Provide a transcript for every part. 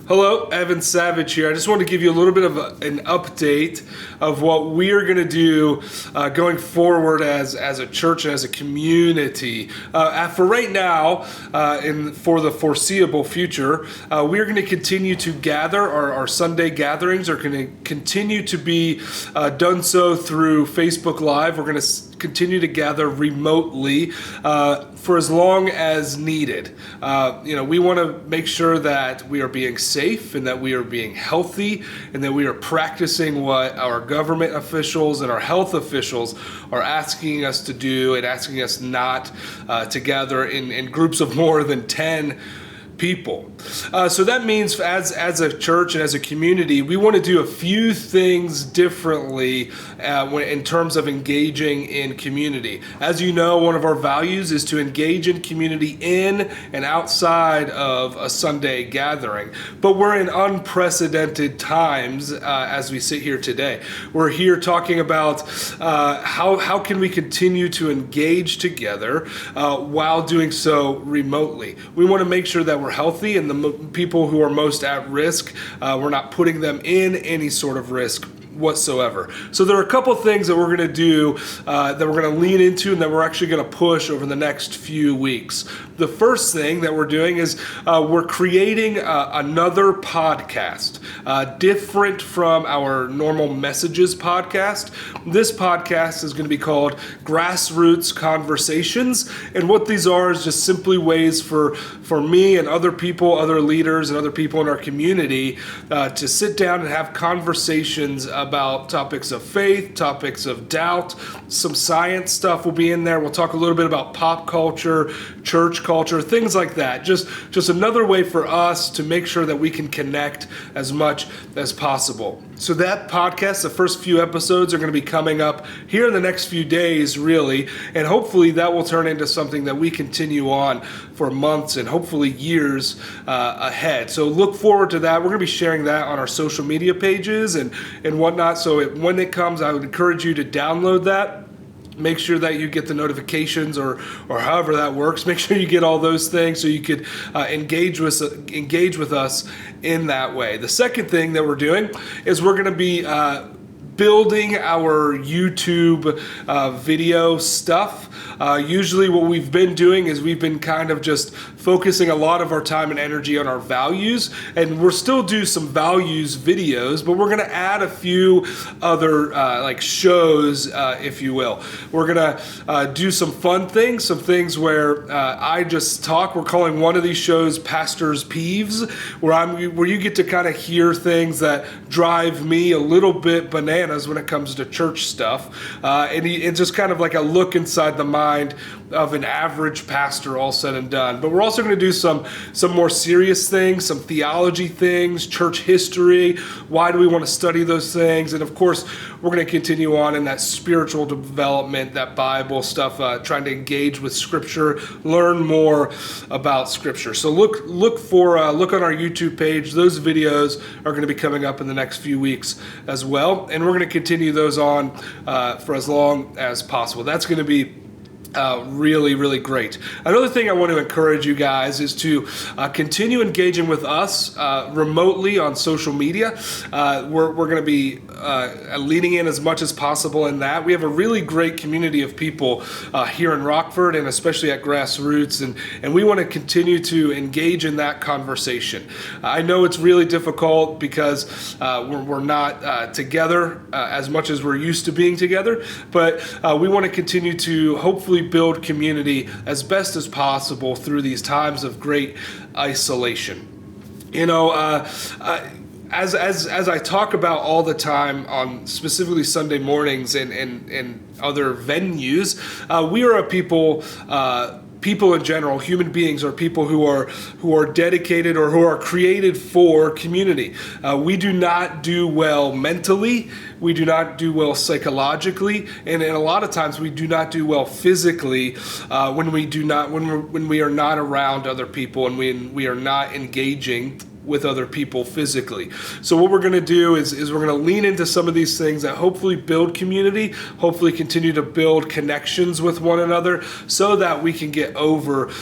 Hello, Evan Savage here. I just want to give you a little bit of an update of what we are going to do going forward as a church and as a community. For right now, and for the foreseeable future, we are going to continue to gather. Our Sunday gatherings are going to continue to be done so through Facebook Live. We're going to continue to gather remotely for as long as needed. We want to make sure that we are being safe and that we are being healthy and that we are practicing what our government officials and our health officials are asking us to do and asking us not to gather in groups of more than 10 people. So that means as a church and as a community, we want to do a few things differently in terms of engaging in community. As you know, one of our values is to engage in community in and outside of a Sunday gathering. But we're in unprecedented times as we sit here today. We're here talking about how can we continue to engage together while doing so remotely. We want to make sure that we're healthy, and the people who are most at risk, we're not putting them in any sort of risk whatsoever. So there are a couple things that we're going to do that we're going to lean into and that we're actually going to push over the next few weeks. The first thing that we're doing is we're creating another podcast, different from our normal messages podcast. This podcast is going to be called Grassroots Conversations, and what these are is just simply ways for me and other people, other leaders and other people in our community to sit down and have conversations about topics of faith, topics of doubt. Some science stuff will be in there. We'll talk a little bit about pop culture, church culture, things like that. Just another way for us to make sure that we can connect as much as possible. So that podcast, the first few episodes are going to be coming up here in the next few days, really, and hopefully that will turn into something that we continue on for months and hopefully years ahead. So look forward to that. We're going to be sharing that on our social media pages and whatnot. So when it comes, I would encourage you to download that. Make sure that you get the notifications or however that works. Make sure you get all those things so you could engage with us in that way. The second thing that we're doing is we're going to be building our YouTube video stuff. Usually what we've been doing is we've been kind of just focusing a lot of our time and energy on our values, and we'll still do some values videos, but we're going to add a few other like shows, if you will. We're going to do some fun things, some things where I just talk. We're calling one of these shows Pastor's Peeves, where you get to kind of hear things that drive me a little bit bananas when it comes to church stuff, and it's just kind of like a look inside the mind of an average pastor, all said and done. But we're also going to do some more serious things, some theology things, church history. Why do we want to study those things? And of course, we're going to continue on in that spiritual development, that Bible stuff, trying to engage with Scripture, learn more about Scripture. So look on our YouTube page. Those videos are going to be coming up in the next few weeks as well, and we're going to continue those on for as long as possible. That's going to be really, really great. Another thing I want to encourage you guys is to continue engaging with us remotely on social media. We're going to be leaning in as much as possible in that. We have a really great community of people here in Rockford and especially at Grassroots, and we want to continue to engage in that conversation. I know it's really difficult because we're not together as much as we're used to being together, but we want to continue to hopefully build community as best as possible through these times of great isolation. As I talk about all the time on specifically Sunday mornings and other venues, we are a people in general, human beings, are people who are dedicated or who are created for community. We do not do well mentally. We do not do well psychologically, and a lot of times we do not do well physically when we are not around other people and we are not engaging with other people physically. So what we're going to do is we're going to lean into some of these things that hopefully build community, hopefully continue to build connections with one another so that we can get over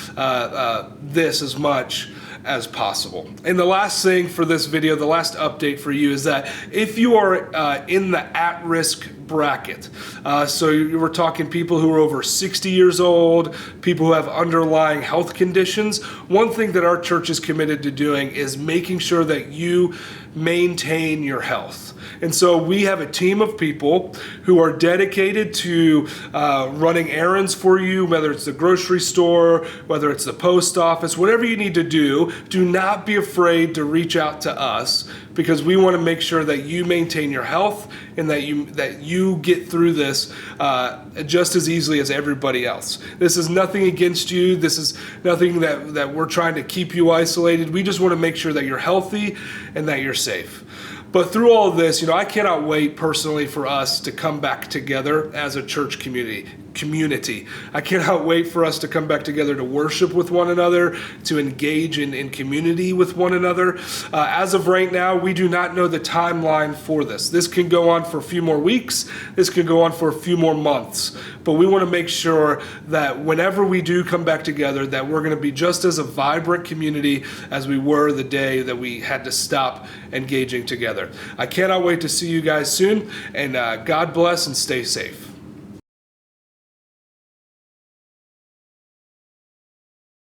this as much as possible. And the last thing for this video, the last update for you is that if you are in the at-risk bracket, so we're talking people who are over 60 years old, people who have underlying health conditions, one thing that our church is committed to doing is making sure that you maintain your health. And so we have a team of people who are dedicated to running errands for you, whether it's the grocery store, whether it's the post office, whatever you need to do. Do not be afraid to reach out to us, because we want to make sure that you maintain your health and that you get through this just as easily as everybody else. This is nothing against you. This is nothing that we're trying to keep you isolated. We just want to make sure that you're healthy and that you're safe. But through all of this, I cannot wait personally for us to come back together as a church community. I cannot wait for us to come back together to worship with one another, to engage in community with one another. As of right now, we do not know the timeline for this. This can go on for a few more weeks. This can go on for a few more months. But we want to make sure that whenever we do come back together, that we're going to be just as a vibrant community as we were the day that we had to stop engaging together. I cannot wait to see you guys soon, and God bless and stay safe.